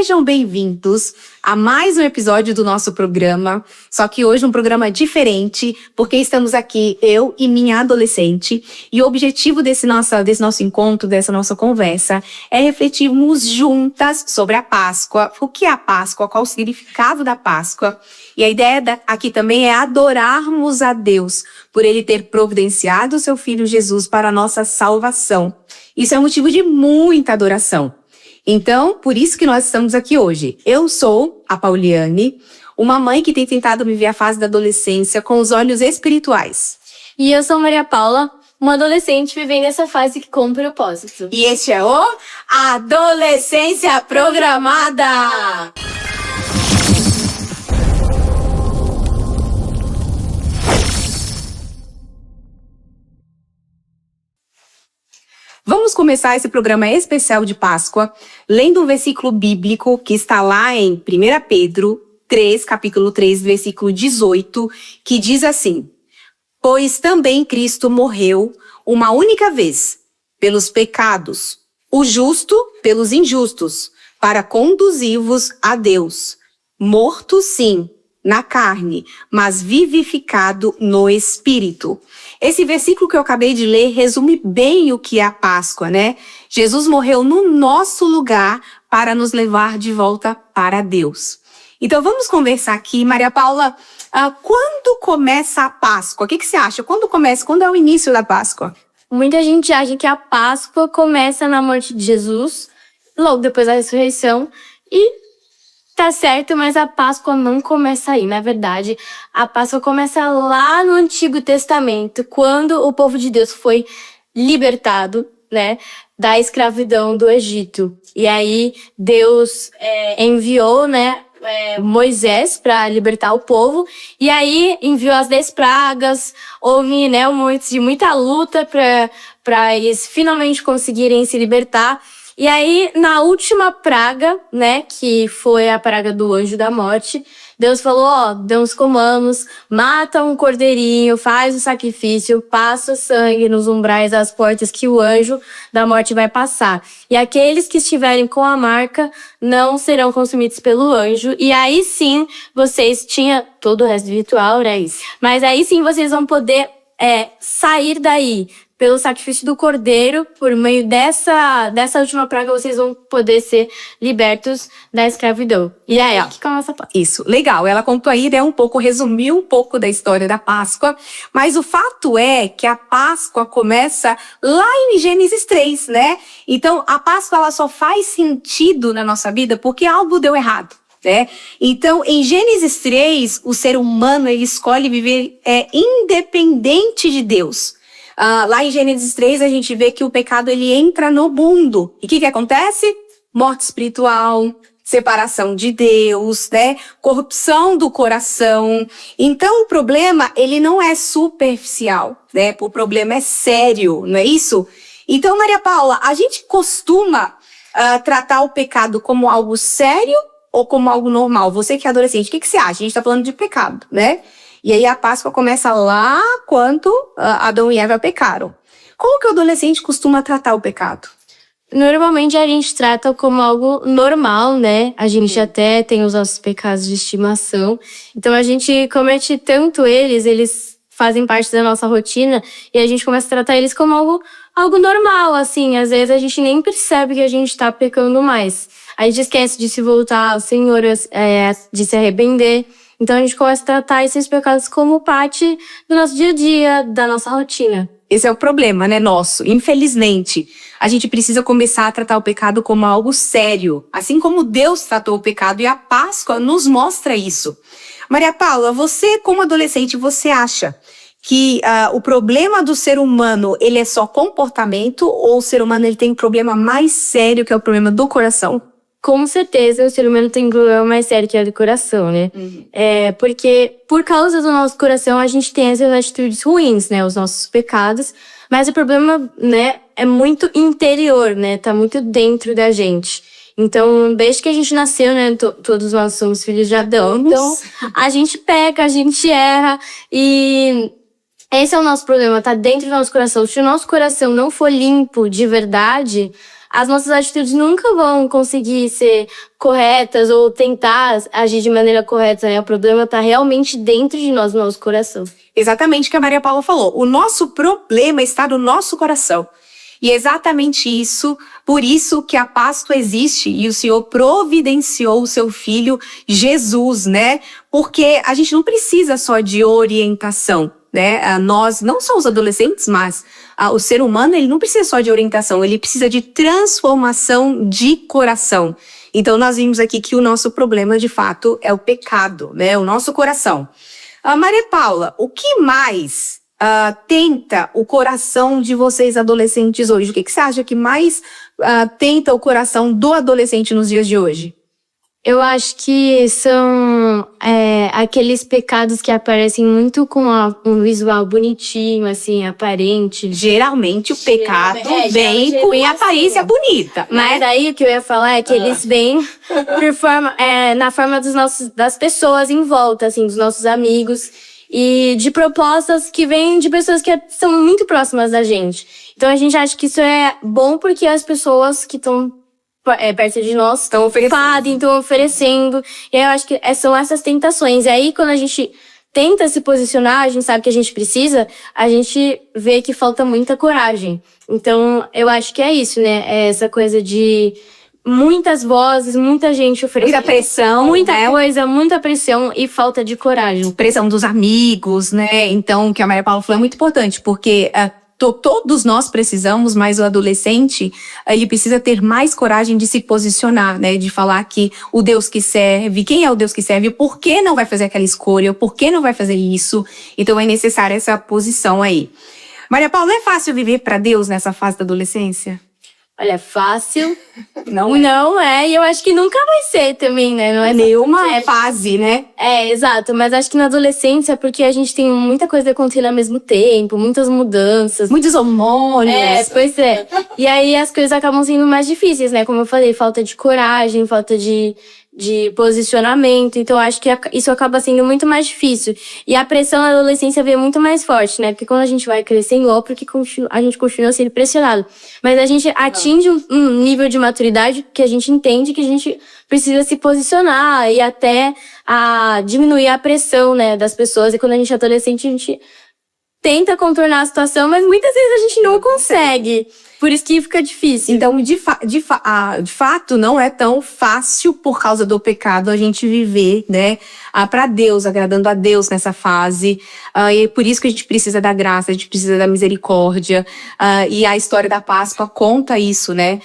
Sejam bem-vindos a mais um episódio do nosso programa, só que hoje um programa diferente, porque estamos aqui, eu e minha adolescente, e o objetivo desse nosso encontro, dessa nossa conversa, é refletirmos juntas sobre a Páscoa, o que é a Páscoa, qual o significado da Páscoa, e a ideia aqui também é adorarmos a Deus, por Ele ter providenciado o seu Filho Jesus para a nossa salvação. Isso é um motivo de muita adoração. Então, por isso que nós estamos aqui hoje. Eu sou a Pauliane, uma mãe que tem tentado viver a fase da adolescência com os olhos espirituais. E eu sou Maria Paula, uma adolescente vivendo essa fase com propósito. E este é o Adolescência Programada! Vamos começar esse programa especial de Páscoa lendo um versículo bíblico que está lá em 1 Pedro 3, capítulo 3, versículo 18, que diz assim: Pois também Cristo morreu uma única vez pelos pecados, o justo pelos injustos, para conduzir-vos a Deus, morto sim, na carne, mas vivificado no Espírito. Esse versículo que eu acabei de ler resume bem o que é a Páscoa, né? Jesus morreu no nosso lugar para nos levar de volta para Deus. Então vamos conversar aqui, Maria Paula, quando começa a Páscoa? O que você acha? Quando começa? Quando é o início da Páscoa? Muita gente acha que a Páscoa começa na morte de Jesus, logo depois da ressurreição, e tá certo, mas a Páscoa não começa aí. Na verdade, a Páscoa começa lá no Antigo Testamento, quando o povo de Deus foi libertado, né, da escravidão do Egito. E aí Deus enviou, Moisés para libertar o povo. E aí enviou as 10 pragas. Houve, muita luta para eles finalmente conseguirem se libertar. E aí, na última praga, que foi a praga do anjo da morte, Deus falou, dê uns comandos, mata um cordeirinho, faz o sacrifício, passa o sangue nos umbrais das portas que o anjo da morte vai passar. E aqueles que estiverem com a marca não serão consumidos pelo anjo. E aí sim, vocês tinham todo o resto virtual, isso. Mas aí sim, vocês vão poder sair daí. Pelo sacrifício do cordeiro, por meio dessa última praga, vocês vão poder ser libertos da escravidão. E aí, que começa a Páscoa. Isso, legal. Ela contou aí, resumiu um pouco da história da Páscoa, mas o fato é que a Páscoa começa lá em Gênesis 3, né? Então, a Páscoa ela só faz sentido na nossa vida porque algo deu errado. Então, em Gênesis 3, o ser humano ele escolhe viver independente de Deus. Lá em Gênesis 3, a gente vê que o pecado ele entra no mundo. E o que acontece? Morte espiritual, separação de Deus, corrupção do coração. Então, o problema ele não é superficial, o problema é sério, não é isso? Então, Maria Paula, a gente costuma tratar o pecado como algo sério ou como algo normal? Você que é adolescente, o que você acha? A gente está falando de pecado, né? E aí a Páscoa começa lá quando Adão e Eva pecaram. Como que o adolescente costuma tratar o pecado? Normalmente a gente trata como algo normal, né? A gente até tem os nossos pecados de estimação. Então a gente comete tanto eles fazem parte da nossa rotina e a gente começa a tratar eles como algo normal, assim. Às vezes a gente nem percebe que a gente tá pecando mais. A gente esquece de se voltar ao Senhor, de se arrepender. Então a gente começa a tratar esses pecados como parte do nosso dia a dia, da nossa rotina. Esse é o problema, nosso. Infelizmente, a gente precisa começar a tratar o pecado como algo sério. Assim como Deus tratou o pecado e a Páscoa nos mostra isso. Maria Paula, você como adolescente, você acha que o problema do ser humano ele é só comportamento ou o ser humano ele tem um problema mais sério que é o problema do coração? Com certeza, o ser humano tem um problema mais sério que é do coração, né? Porque por causa do nosso coração, a gente tem essas atitudes ruins, os nossos pecados. Mas o problema, é muito interior, tá muito dentro da gente. Então, desde que a gente nasceu, todos nós somos filhos de Adão. Então, a gente peca, a gente erra. E esse é o nosso problema, tá dentro do nosso coração. Se o nosso coração não for limpo de verdade, as nossas atitudes nunca vão conseguir ser corretas ou tentar agir de maneira correta, né? O problema tá realmente dentro de nós, no nosso coração. Exatamente o que a Maria Paula falou. O nosso problema está no nosso coração. E é exatamente isso, por isso que a Páscoa existe e o Senhor providenciou o seu Filho Jesus, né? Porque a gente não precisa só de orientação, né? Nós, não só os adolescentes, mas o ser humano, ele não precisa só de orientação, ele precisa de transformação de coração. Então, nós vimos aqui que o nosso problema, de fato, é o pecado, né? O nosso coração. Maria Paula, o que mais tenta o coração de vocês adolescentes hoje? O que você acha que mais tenta o coração do adolescente nos dias de hoje? Eu acho que são aqueles pecados que aparecem muito com um visual bonitinho, assim, aparente. Geralmente o pecado vem com a aparência bonita, né? Mas aí o que eu ia falar é que eles vêm na forma das pessoas em volta, assim, dos nossos amigos. E de propostas que vêm de pessoas que são muito próximas da gente. Então a gente acha que isso é bom porque as pessoas que estão perto de nós estão oferecendo. E aí eu acho que são essas tentações. E aí quando a gente tenta se posicionar, a gente sabe que a gente precisa, a gente vê que falta muita coragem. Então eu acho que é isso, né? É essa coisa de muitas vozes, muita gente oferecendo. Muita pressão. Muita coisa, muita pressão e falta de coragem. Pressão dos amigos, né? Então, o que a Maria Paula falou é muito importante, porque todos nós precisamos, mas o adolescente, ele precisa ter mais coragem de se posicionar, né? De falar que o Deus que serve, quem é o Deus que serve, por que não vai fazer aquela escolha, por que não vai fazer isso. Então, é necessária essa posição aí. Maria Paula, não é fácil viver para Deus nessa fase da adolescência? Olha, fácil Não é, e eu acho que nunca vai ser também, né? Não é nenhuma fase, né? Exato, mas acho que na adolescência, porque a gente tem muita coisa acontecendo ao mesmo tempo, muitas mudanças. Muitos hormônios. Pois é. E aí as coisas acabam sendo mais difíceis, né? Como eu falei, falta de coragem, falta de posicionamento. Então, acho que isso acaba sendo muito mais difícil. E a pressão na adolescência vem muito mais forte, né? Porque quando a gente vai crescendo, óbvio que a gente continua sendo pressionado. Mas a gente atinge um nível de maturidade que a gente entende que a gente precisa se posicionar e até diminuir a pressão, né, das pessoas. E quando a gente é adolescente, a gente tenta contornar a situação, mas muitas vezes a gente não consegue. Por isso que fica difícil. Então, de fato, não é tão fácil por causa do pecado a gente viver, né, para Deus, agradando a Deus nessa fase. E é por isso que a gente precisa da graça, a gente precisa da misericórdia. E a história da Páscoa conta isso, né,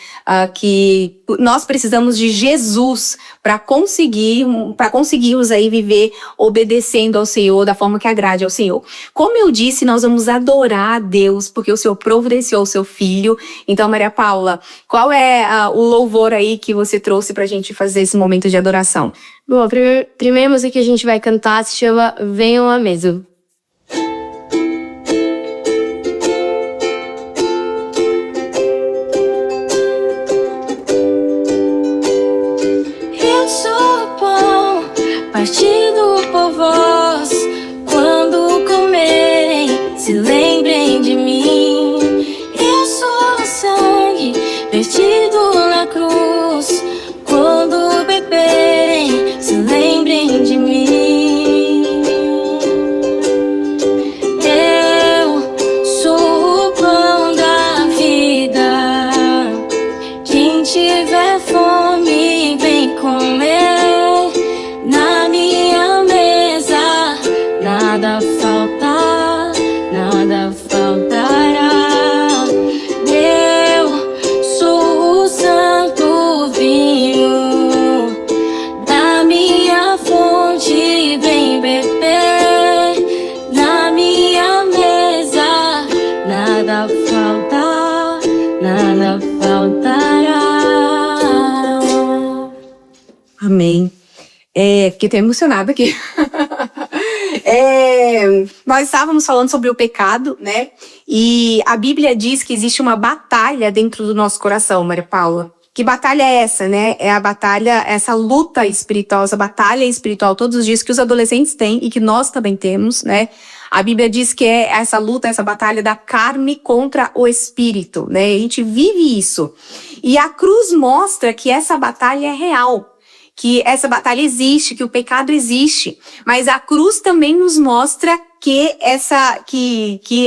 que nós precisamos de Jesus para conseguirmos aí viver obedecendo ao Senhor da forma que agrade ao Senhor. Como eu disse, nós vamos adorar a Deus porque o Senhor providenciou o seu Filho. Então, Maria Paula, qual é o louvor aí que você trouxe pra gente fazer esse momento de adoração? Bom, a primeira música que a gente vai cantar se chama Venham à Mesa. Eu sou o pão partido por vós, quando comerem, se lembrem de mim. Eu sou o sangue vertido na cruz, quando beberem, se lembrem de mim. Eu sou o pão da vida, quem tiver fome vem comer na minha mesa, nada falta, nada faltará. Eu sou o santo vinho, da minha fonte vem beber, na minha mesa nada falta, nada faltará. Amém. Fiquei até emocionada aqui. Nós estávamos falando sobre o pecado, né? E a Bíblia diz que existe uma batalha dentro do nosso coração, Maria Paula. Que batalha é essa, né? É a batalha, essa luta espiritual, essa batalha espiritual todos os dias que os adolescentes têm e que nós também temos, né? A Bíblia diz que é essa luta, essa batalha da carne contra o espírito, né? A gente vive isso. E a cruz mostra que essa batalha é real, que essa batalha existe, que o pecado existe. Mas a cruz também nos mostra que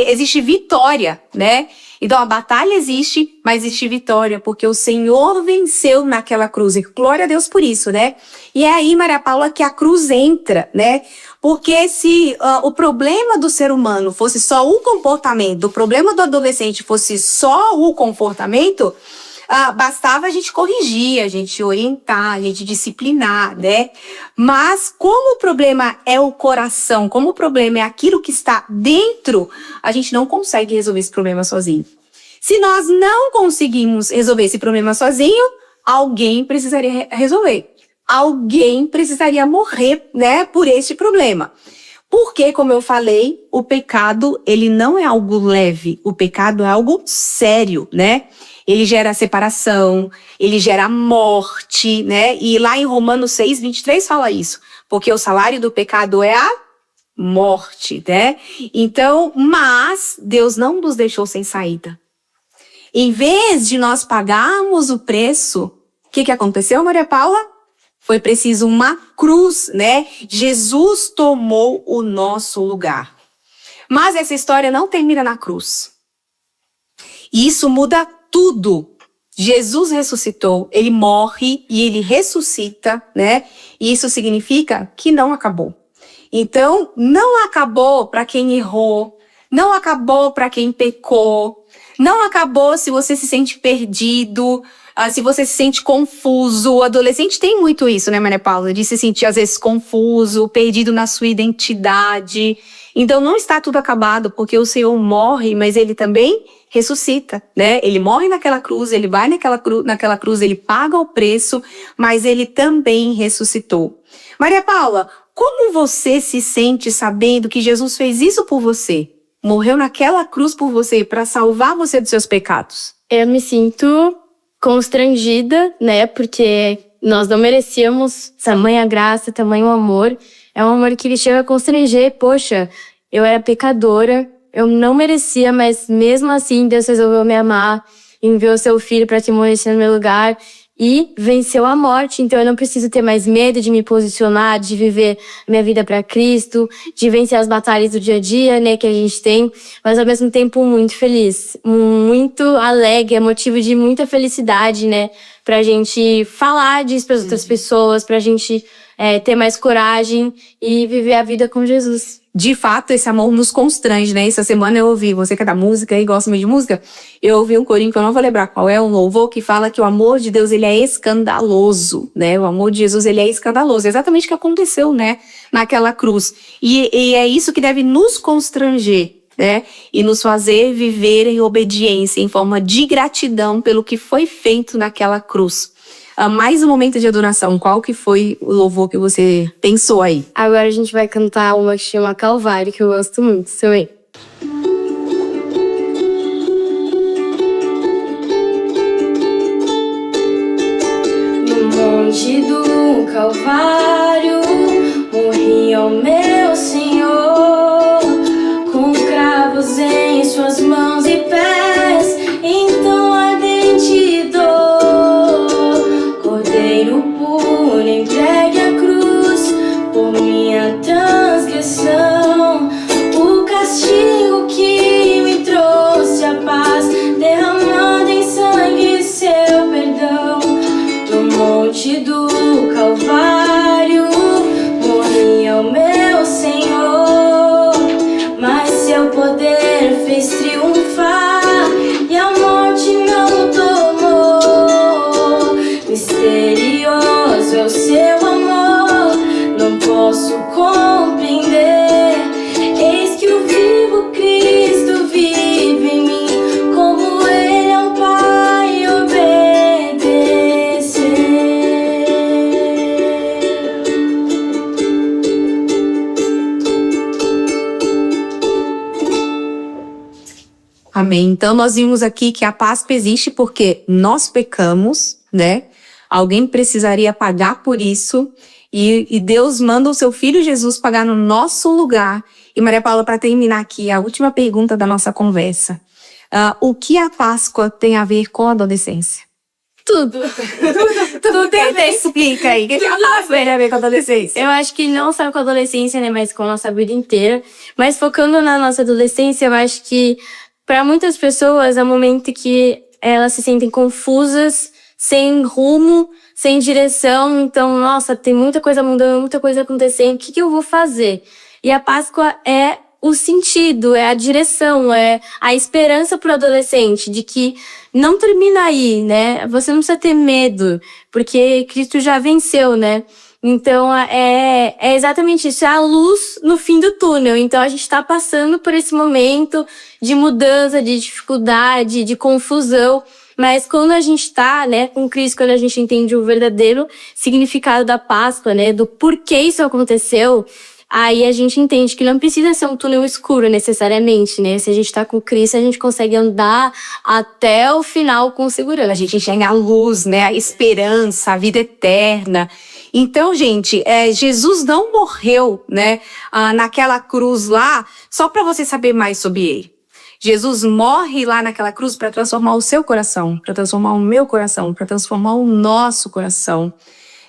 existe vitória, né? Então a batalha existe, mas existe vitória, porque o Senhor venceu naquela cruz. E glória a Deus por isso, né? E é aí, Maria Paula, que a cruz entra, né? Porque se o problema do ser humano fosse só o comportamento, o problema do adolescente fosse só o comportamento, bastava a gente corrigir, a gente orientar, a gente disciplinar, né? Mas como o problema é o coração, como o problema é aquilo que está dentro, a gente não consegue resolver esse problema sozinho. Se nós não conseguimos resolver esse problema sozinho, alguém precisaria resolver. Alguém precisaria morrer, né, por este problema. Porque, como eu falei, o pecado, ele não é algo leve, o pecado é algo sério, né? Ele gera separação, ele gera morte, né? E lá em Romanos 6:23 fala isso. Porque o salário do pecado é a morte, né? Então, mas Deus não nos deixou sem saída. Em vez de nós pagarmos o preço, o que aconteceu, Maria Paula? Foi preciso uma cruz, né? Jesus tomou o nosso lugar. Mas essa história não termina na cruz. E isso muda tudo. Jesus ressuscitou, ele morre e ele ressuscita, né? E isso significa que não acabou. Então, não acabou para quem errou, não acabou para quem pecou, não acabou se você se sente perdido, se você se sente confuso. O adolescente tem muito isso, né, Maria Paula? De se sentir, às vezes, confuso, perdido na sua identidade. Então, não está tudo acabado, porque o Senhor morre, mas ele também ressuscita, né? Ele morre naquela cruz, ele vai naquela cruz, ele paga o preço, mas ele também ressuscitou. Maria Paula, como você se sente sabendo que Jesus fez isso por você? Morreu naquela cruz por você, para salvar você dos seus pecados? Eu me sinto constrangida, né? Porque nós não merecíamos tamanha graça, tamanho amor. É um amor que ele chega a constranger. Poxa, eu era pecadora, eu não merecia, mas mesmo assim Deus resolveu me amar, enviou seu filho para te morrer no meu lugar e venceu a morte. Então eu não preciso ter mais medo de me posicionar, de viver minha vida para Cristo, de vencer as batalhas do dia a dia, né, que a gente tem, mas ao mesmo tempo muito feliz, muito alegre, é motivo de muita felicidade, né, pra gente falar disso para outras pessoas, pra gente ter mais coragem e viver a vida com Jesus. De fato, esse amor nos constrange, né? Essa semana eu ouvi, você que é da música e gosta muito de música, eu ouvi um corinho que eu não vou lembrar qual é, um louvor que fala que o amor de Deus, ele é escandaloso, né? O amor de Jesus, ele é escandaloso. Exatamente o que aconteceu, né? Naquela cruz. E é isso que deve nos constranger, né? E nos fazer viver em obediência, em forma de gratidão pelo que foi feito naquela cruz. Mais um momento de adoração. Qual que foi o louvor que você pensou aí? Agora a gente vai cantar uma que chama Calvário, que eu gosto muito também. No monte do Calvário morria o meu Senhor, com cravos em suas mãos e pés, então ardente dor, cordeiro puro entregue à cruz por minha transgressão, o castigo que me trouxe a paz, derramando em sangue seu perdão. No monte do Calvário morria o meu Amém. Então, nós vimos aqui que a Páscoa existe porque nós pecamos, né? Alguém precisaria pagar por isso. E Deus manda o seu Filho Jesus pagar no nosso lugar. E Maria Paula, para terminar aqui, a última pergunta da nossa conversa. O que a Páscoa tem a ver com a adolescência? Tudo. Tudo tem a ver. Explica aí. O que a Páscoa tem a ver com a adolescência? Eu acho que não só com a adolescência, né, mas com a nossa vida inteira. Mas focando na nossa adolescência, eu acho que para muitas pessoas é um momento que elas se sentem confusas, sem rumo, sem direção. Então, nossa, tem muita coisa mudando, muita coisa acontecendo. O que eu vou fazer? E a Páscoa é o sentido, é a direção, é a esperança pro adolescente de que não termina aí, né? Você não precisa ter medo, porque Cristo já venceu, né? Então, é exatamente isso, é a luz no fim do túnel. Então, a gente tá passando por esse momento de mudança, de dificuldade, de confusão. Mas quando a gente tá, né, com Cristo, quando a gente entende o verdadeiro significado da Páscoa, né, do porquê isso aconteceu, aí a gente entende que não precisa ser um túnel escuro necessariamente, né? Se a gente tá com Cristo, a gente consegue andar até o final com segurança. A gente enxerga a luz, né? A esperança, a vida eterna. Então, gente, Jesus não morreu, né, naquela cruz lá só para você saber mais sobre ele. Jesus morre lá naquela cruz para transformar o seu coração, para transformar o meu coração, para transformar o nosso coração.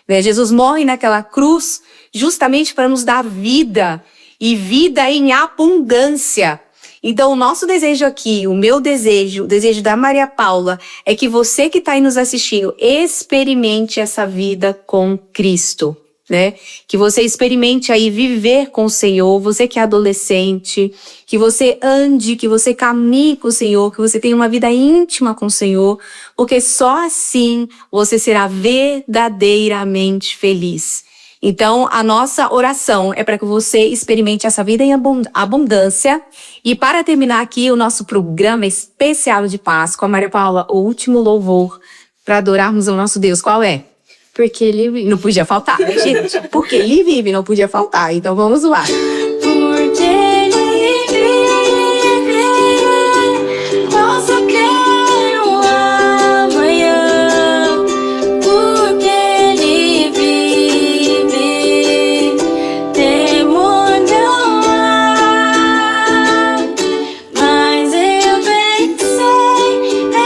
Jesus morre naquela cruz justamente para nos dar vida, e vida em abundância. Então, o nosso desejo aqui, o meu desejo, o desejo da Maria Paula, é que você que está aí nos assistindo, experimente essa vida com Cristo, né? Que você experimente aí viver com o Senhor, você que é adolescente, que você ande, que você caminhe com o Senhor, que você tenha uma vida íntima com o Senhor, porque só assim você será verdadeiramente feliz. Então, a nossa oração é para que você experimente essa vida em abundância. E para terminar aqui o nosso programa especial de Páscoa, Maria Paula, o último louvor para adorarmos o nosso Deus, qual é? Porque ele vive. Não podia faltar, né, gente? Porque ele vive, não podia faltar. Então, vamos lá. Porque ele vive, posso crer no amanhã. Porque ele vive, temor não há. Mas eu bem sei,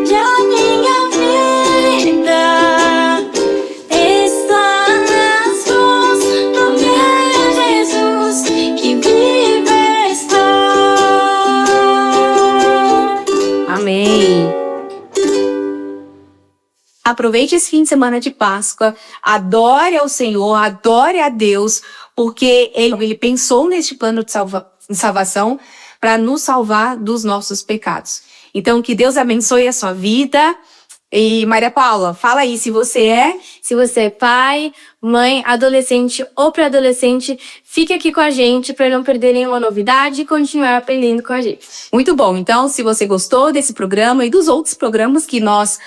já minha vida está nas mãos do meu Jesus, que vive está. Amém. Aproveite esse fim de semana de Páscoa, adore ao Senhor, adore a Deus, porque Ele pensou neste plano de salvação para nos salvar dos nossos pecados. Então, que Deus abençoe a sua vida. E Maria Paula, fala aí se você é pai, mãe, adolescente ou pré-adolescente, fique aqui com a gente para não perder nenhuma novidade e continuar aprendendo com a gente. Muito bom. Então, se você gostou desse programa e dos outros programas que nós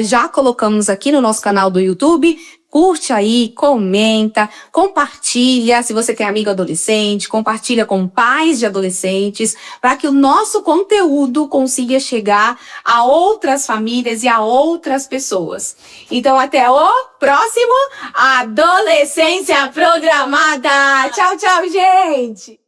já colocamos aqui no nosso canal do YouTube, curte aí, comenta, compartilha. Se você tem amigo adolescente, compartilha com pais de adolescentes, para que o nosso conteúdo consiga chegar a outras famílias e a outras pessoas. Então, até o próximo Adolescência Programada. Tchau, tchau, gente!